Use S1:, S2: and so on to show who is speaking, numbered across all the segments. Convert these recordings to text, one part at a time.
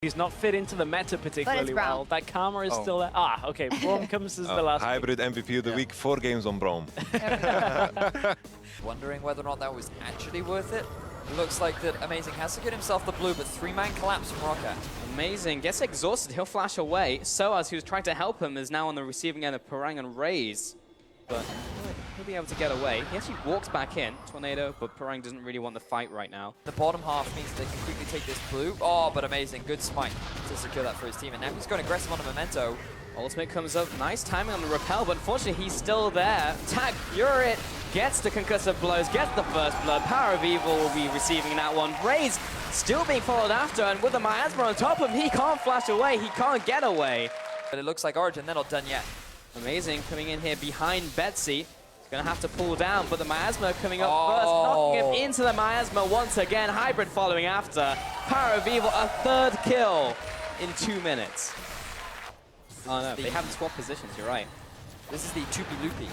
S1: He's not fit into the meta particularly well. That Karma is still there. Ah, okay. Braum comes as the last
S2: hybrid MVP of the week, 4 games on Braum.
S3: Wondering whether or not that was actually worth it. It looks like that Amazing has secured himself the blue, but 3-man collapse from Roccat.
S4: Amazing gets exhausted, he'll flash away. Soaz, who's trying to help him, is now on the receiving end of Parang and Raze. But he'll be able to get away. He actually walks back in, Tornado, but Parang doesn't really want the fight right now.
S3: The bottom half means they can quickly take this blue. Oh, but Amazing, good smite to secure that for his team. And now he's going aggressive on the Memento.
S4: Ultimate comes up, nice timing on the repel, but unfortunately he's still there. Tag Furit gets the concussive blows, gets the first blood. PowerOfEvil will be receiving that one. Raze still being followed after, and with the miasma on top of him, he can't flash away, he can't get away.
S3: But it looks like Origin, they're not done yet.
S4: Amazing coming in here behind Betsy. He's gonna have to pull down, but the miasma coming up first, knocking him into the miasma once again. Hybrid following after. PowerOfEvil, a 3rd kill in 2 minutes. Oh no, they haven't swapped positions, you're right.
S3: This is the Toopy Loopy.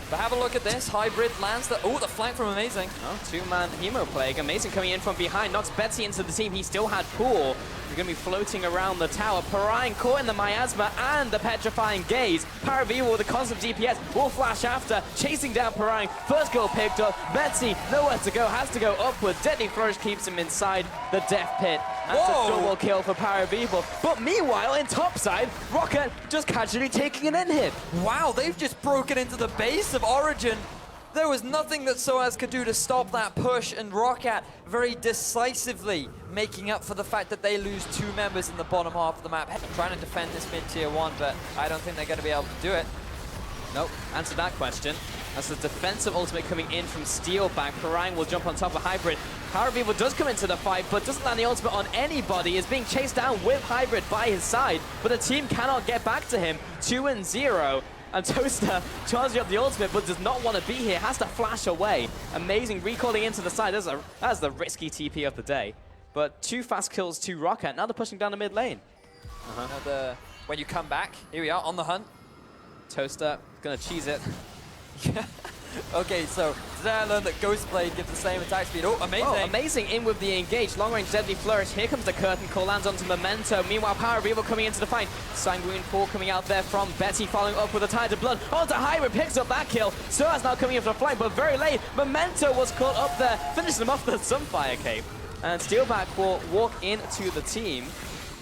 S3: But have a look at this. Hybrid lands the... Oh, the flank from Amazing.
S4: Oh, 2-man Hemo Plague. Amazing coming in from behind. Knocks Betsy into the team. He still had Pool. He's going to be floating around the tower. Parang caught in the miasma and the petrifying gaze. PowerOfEvil with the constant DPS will flash after. Chasing down Parang. First goal picked up. Betsy, nowhere to go. Has to go upward. Deadly Flourish keeps him inside the death pit. That's a double kill for PowerOfEvil. But meanwhile, in topside, Roccat just casually taking an in-hit.
S3: Wow, they've just broken into the base of Origin. There was nothing that Soaz could do to stop that push, and Roccat very decisively making up for the fact that they lose 2 members in the bottom half of the map. Trying to defend this mid-tier 1, but I don't think they're going to be able to do it.
S4: Nope, answer that question. That's the defensive ultimate coming in from Steeelback. Parang will jump on top of Hybrid. PowerOfEvil does come into the fight, but doesn't land the ultimate on anybody. Is being chased down with Hybrid by his side, but the team cannot get back to him. 2-0. And Toaster charges up the ultimate, but does not want to be here. Has to flash away. Amazing recalling into the side. That's the risky TP of the day. But 2 fast kills to Roccat. Now they're pushing down the mid lane.
S3: When you come back, here we are on the hunt.
S4: Toaster gonna cheese it.
S3: Okay, so today I learned that Ghost Blade gives the same attack speed. Oh, amazing.
S4: Oh, amazing in with the engage. Long range Deadly Flourish. Here comes the curtain call, lands onto Memento. Meanwhile, PowerOfEvil coming into the fight. Sanguine Fall coming out there from Betsy, following up with a Tide of Blood. Onto Hybrid, picks up that kill. Soaz now coming in for the flank, but very late. Memento was caught up there, finished him off the Sunfire Cape. And Steeelback will walk into the team.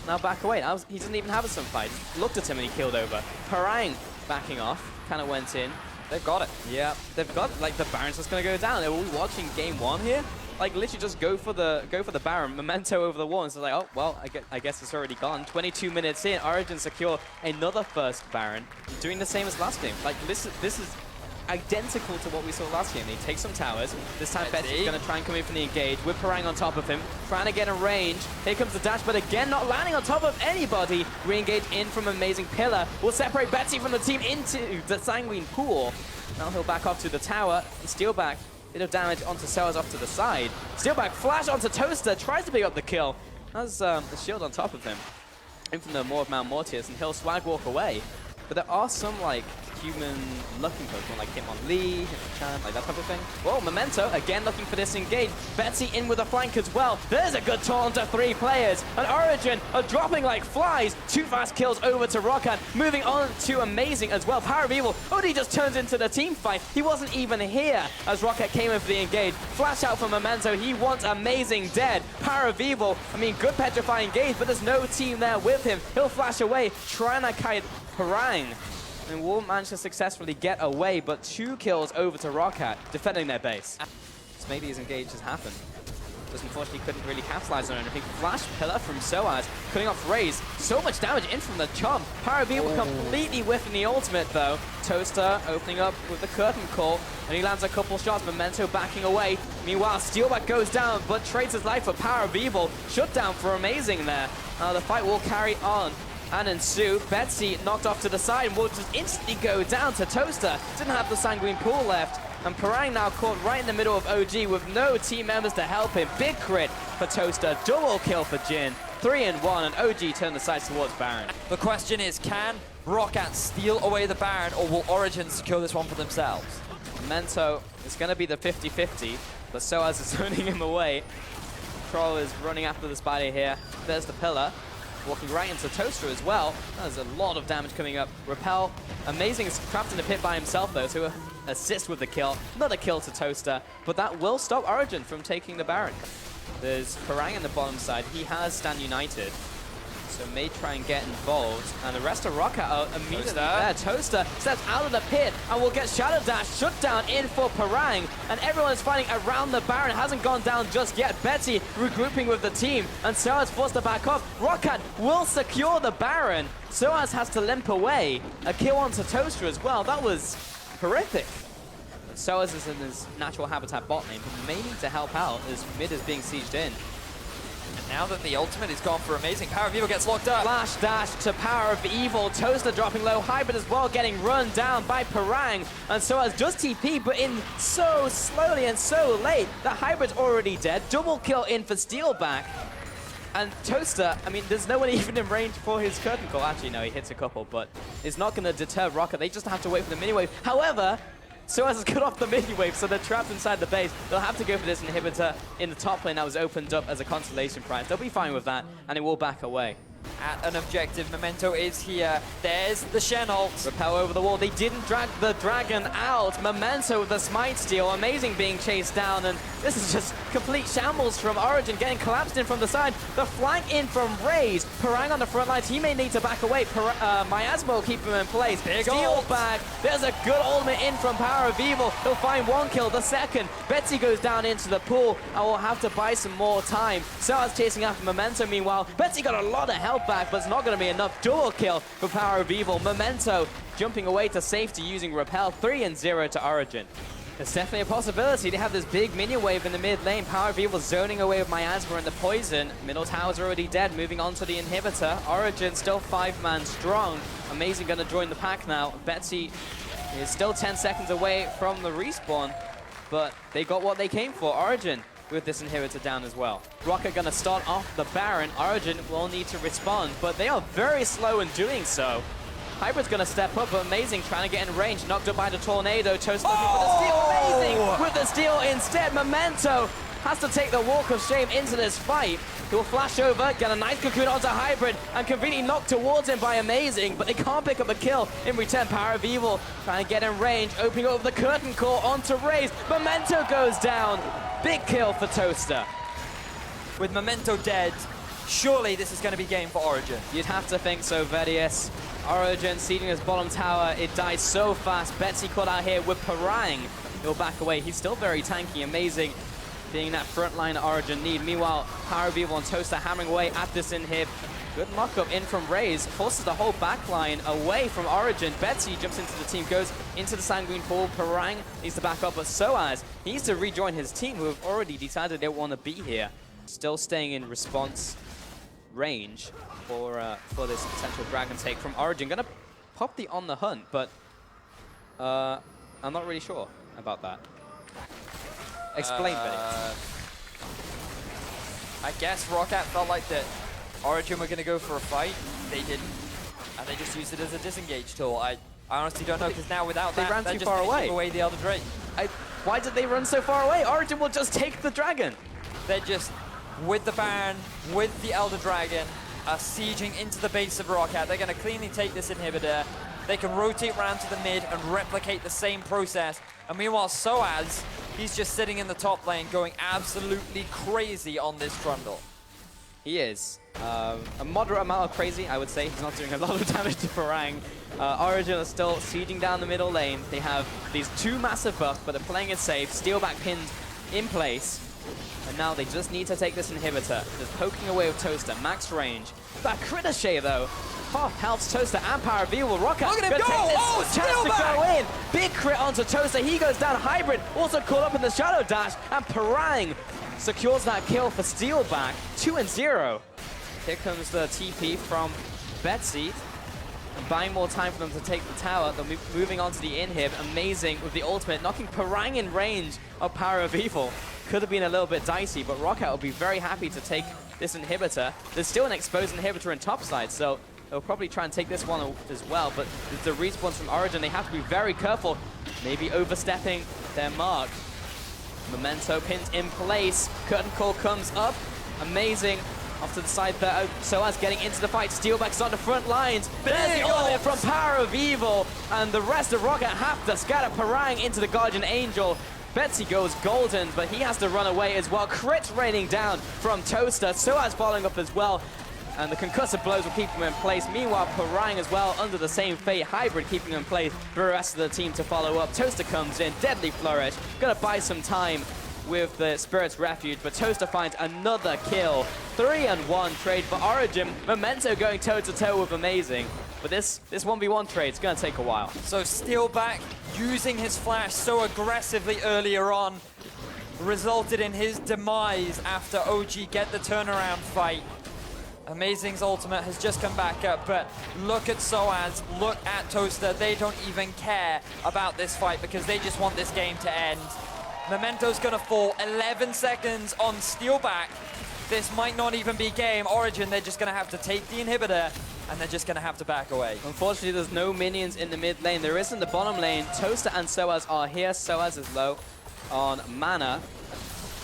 S4: Now back away. Now he doesn't even have a Sunfire. Just looked at him and he killed over. Parang backing off, kind of went in.
S3: They've got it.
S4: Yeah, they've got, like, the Baron's just gonna go down. Are we watching game 1 here? Like, literally just go for the Baron, Memento over the wall, and so like, oh, well, I guess it's already gone. 22 minutes in, Origin secure another first Baron, doing the same as last game. Like, this is identical to what we saw last game. They take some towers. This time Betsy's going to try and come in from the engage with Parang on top of him, trying to get in range. Here comes the dash, but again, not landing on top of anybody. Re-engage in from Amazing Pillar. Will separate Betsy from the team into the Sanguine Pool. Now he'll back off to the tower. Steeelback, bit of damage onto Soaz off to the side. Steeelback flash onto Toaster, tries to pick up the kill. Has the shield on top of him. In from the Maw of Mount Mortius, and he'll swag walk away. But there are some, like, human-looking Pokemon, like Hitmonlee, Hitmonchan, like that type of thing. Whoa, Memento, again looking for this engage. Betsy in with a flank as well. There's a good taunt to 3 players. And Origin are dropping like flies. 2 fast kills over to Roccat. Moving on to Amazing as well. PowerOfEvil only just turns into the team fight. He wasn't even here as Roccat came in for the engage. Flash out for Memento. He wants Amazing dead. PowerOfEvil, I mean, good petrifying engage, but there's no team there with him. He'll flash away, trying to kite Parang. And will manage to successfully get away, but 2 kills over to Roccat, defending their base. So maybe his engage has happened. Just unfortunately couldn't really capitalize on anything. Flash Pillar from Soaz, cutting off Raze. So much damage in from the chomp. PowerOfEvil completely whiffing the ultimate though. Toaster opening up with the curtain call, and he lands a couple shots. Memento backing away. Meanwhile, Steeelback goes down, but trades his life for PowerOfEvil. Shut down for Amazing there. The fight will carry on and ensue. Betsy knocked off to the side and will just instantly go down to Toaster. Didn't have the Sanguine Pool left. And Parang now caught right in the middle of OG with no team members to help him. Big crit for Toaster. Double kill for Jhin. 3-1, and OG turned the sights towards Baron.
S3: The question is, can Roccat steal away the Baron, or will Origin secure this one for themselves?
S4: Memento is going to be the 50-50, but Soaz is zoning him away. Troll is running after the spider here. There's the pillar. walking right into Toaster as well. There's a lot of damage coming up. Repel, amazing, is trapped in the pit by himself though, so assist with the kill. Not a kill to Toaster, but that will stop Origin from taking the Baron. There's Parang on the bottom side. He has Stand United, so may try and get involved. And the rest of Roccat are immediately there. Toaster steps out of the pit and will get Shadow Dash shut down in for Parang. And everyone is fighting around the Baron. Hasn't gone down just yet. Betsy regrouping with the team. And Soaz forced to back off. Roccat will secure the Baron. Soaz has to limp away. A kill onto Toaster as well. That was horrific. Soaz is in his natural habitat bot lane, but may need to help out as mid is being sieged in.
S3: And now that the ultimate is gone for amazing, PowerOfEvil gets locked up.
S4: Flash dash to PowerOfEvil. Toaster dropping low. Hybrid as well getting run down by Parang. And Soaz does TP, but in so slowly and so late that Hybrid's already dead. Double kill in for Steeelback. And Toaster, I mean, there's no one even in range for his curtain call. Actually, no, he hits a couple, but it's not going to deter Roccat. They just have to wait for the mini wave. However, Soaz has cut off the mini-wave, so they're trapped inside the base. They'll have to go for this inhibitor in the top lane that was opened up as a consolation prize. They'll be fine with that, and it will back away.
S3: At an objective, Memento is here. There's the Shen ult.
S4: Repel over the wall. They didn't drag the dragon out. Memento with the smite steal. Amazing being chased down, and this is just complete shambles from Origin, getting collapsed in from the side. The flank in from Raze. Parang on the front lines. He may need to back away. Miasma will keep him in place. Steeelback. There's a good ultimate in from PowerOfEvil. He'll find one kill. The second. Betsy goes down into the pool, and will have to buy some more time. Soaz chasing after Memento. Meanwhile, Betsy got a lot of help back, but it's not going to be enough. Dual kill for PowerOfEvil. Memento jumping away to safety using Repel. 3-0 to Origin. It's definitely a possibility. They have this big minion wave in the mid lane. PowerOfEvil zoning away with Miasma and the poison. Middle tower's already dead. Moving on to the inhibitor. Origin still 5-man strong. Amazing going to join the pack now. Betsy is still 10 seconds away from the respawn, but they got what they came for. Origin with this inhibitor down as well. Roccat gonna start off the Baron. Origin will need to respond, but they are very slow in doing so. Hybrid's gonna step up, but amazing trying to get in range. Knocked up by the tornado. Toast looking for the steal. Amazing with the steal instead. Memento has to take the walk of shame into this fight. He will flash over, get a nice cocoon onto Hybrid, and conveniently knocked towards him by Amazing, but they can't pick up a kill. In return, PowerOfEvil trying to get in range, opening up the curtain call onto Raze. Memento goes down. Big kill for Toaster.
S3: With Memento dead, surely this is going to be game for Origin.
S4: You'd have to think so, Vedius. Origin seeding his bottom tower. It dies so fast. Betsy caught out here with Parang. He'll back away. He's still very tanky. Amazing being that front line Origin need. Meanwhile, PowerOfEvil and Toaster hammering away at this inhib. Good lockup in from Raze. Forces the whole backline away from Origin. Betsy jumps into the team, goes into the Sanguine pool. Parang needs to back up, but Soaz, he needs to rejoin his team, who have already decided they don't want to be here. Still staying in response range for this potential dragon take from Origin. Gonna pop the On the Hunt, but I'm not really sure about that. Explain, Benny.
S3: I guess Roccat felt like that Origin were going to go for a fight. They didn't. And they just used it as a disengage tool. I honestly don't know, because now without that,
S4: ran
S3: they're
S4: too
S3: just
S4: far away.
S3: taking away the Elder Drake.
S4: Why did they run so far away? Origin will just take the dragon.
S3: They're just, with the Baron, with the Elder Dragon, sieging into the base of Roccat. They're going to cleanly take this inhibitor. They can rotate around to the mid and replicate the same process. And meanwhile, Soaz, he's just sitting in the top lane going absolutely crazy on this Trundle.
S4: He is. A moderate amount of crazy, I would say. He's not doing a lot of damage to Parang. Origin are still sieging down the middle lane. They have these two massive buffs, but they're playing it safe. Steeelback pinned in place. And now they just need to take this inhibitor. Just poking away with Toaster. Max range. That Critiche, though. Half health Toaster and PowerOfEvil. Roccat
S3: Look at him go! Oh,
S4: chance to go in. Big crit onto Toaster. He goes down. Hybrid also caught up in the Shadow Dash. And Parang secures that kill for Steeelback. 2-0. Here comes the TP from Betsy. And buying more time for them to take the tower. They're moving on to the inhib. Amazing with the ultimate. Knocking Parang in range of PowerOfEvil. Could have been a little bit dicey, but Roccat will be very happy to take this inhibitor. There's still an exposed inhibitor in topside, so they'll probably try and take this one as well, but the respawns from Origin, they have to be very careful. Maybe overstepping their mark. Memento pinned in place. Curtain call comes up. Amazing Off to the side there, Soaz getting into the fight. Steeelback's on the front lines. There's the ult from PowerOfEvil, and the rest of Roccat have to scatter Parang into the Guardian Angel. Betsy goes golden, but he has to run away as well. Crit raining down from Toaster. Soaz following up as well. And the concussive blows will keep him in place. Meanwhile, Parang as well, under the same fate. Hybrid keeping him in place for the rest of the team to follow up. Toaster comes in, deadly flourish. Gonna buy some time with the Spirit's Refuge, but Toaster finds another kill. 3-1 trade for Origin. Memento going toe-to-toe with Amazing. But this 1v1 trade is gonna take a while.
S3: So Steeelback using his flash so aggressively earlier on resulted in his demise after OG get the turnaround fight. Amazing's ultimate has just come back up, but look at Soaz, look at Toaster. They don't even care about this fight because they just want this game to end. Memento's gonna fall 11 seconds on Steeelback. This might not even be game. Origin, they're just gonna have to take the inhibitor and they're just gonna have to back away.
S4: Unfortunately, there's no minions in the mid lane. There is in the bottom lane. Toaster and Soaz are here. Soaz is low on mana.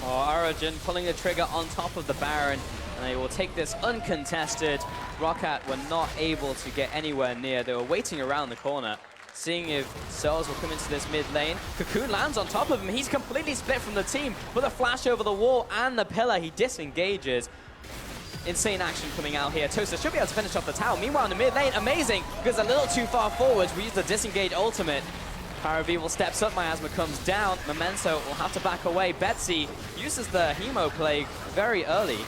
S4: Origin pulling the trigger on top of the Baron. And they will take this uncontested. Roccat were not able to get anywhere near. They were waiting around the corner, seeing if Soaz will come into this mid lane. Cocoon lands on top of him. He's completely split from the team. With a flash over the wall and the pillar, he disengages. Insane action coming out here. Toaster should be able to finish off the tower. Meanwhile, in the mid lane, Amazing goes a little too far forwards. We use the disengage ultimate. PowerOfEvil steps up, Miasma comes down. Memento will have to back away. Betsy uses the Hemo Plague very early.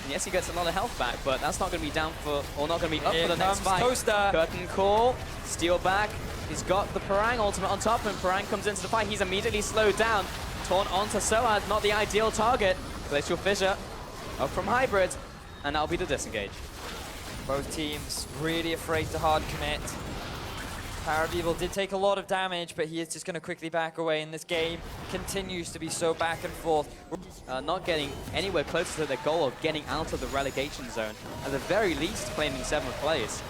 S4: Yes, he gets a lot of health back, but that's not going to be down for, or not going to be up for the next fight.
S3: Toaster.
S4: Curtain call, Steeelback. He's got the Parang ultimate on top, and Parang comes into the fight. He's immediately slowed down. Taunt onto Soaz, not the ideal target. Glacial Fissure up from Hybrid, and that'll be the disengage.
S3: Both teams really afraid to hard commit. PowerOfEvil did take a lot of damage, but he is just going to quickly back away, and this game continues to be so back and forth.
S4: Not getting anywhere closer to their goal of getting out of the relegation zone. At the very least, claiming 7th place.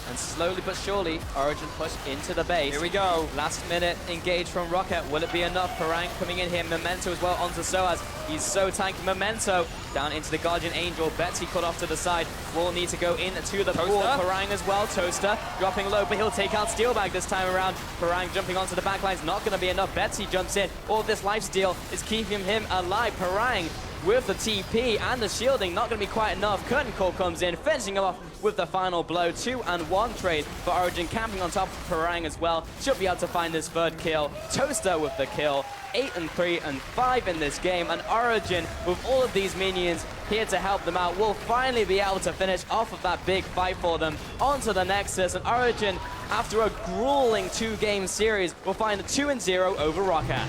S4: And slowly but surely, Origin push into the base.
S3: Here we go.
S4: Last minute engage from Roccat. Will it be enough? Parang coming in here. Memento as well onto Soaz. He's so tanky. Memento down into the Guardian Angel. Betsy cut off to the side. Will need to go in to the pool. Parang as well. Toaster dropping low, but he'll take out Steeelback this time around. Parang jumping onto the back line's not going to be enough. Betsy jumps in. All this lifesteal is keeping him alive. Parang with the TP and the shielding, not going to be quite enough. Curtain Call comes in, finishing him off with the final blow. 2-1 trade for Origin, camping on top of Parang as well. Should be able to find his 3rd kill. Toaster with the kill. 8-3 and 5 in this game, and Origin, with all of these minions here to help them out, will finally be able to finish off of that big fight for them. Onto the Nexus, and Origin, after a grueling 2-game series, will find a 2-0 over Roccat.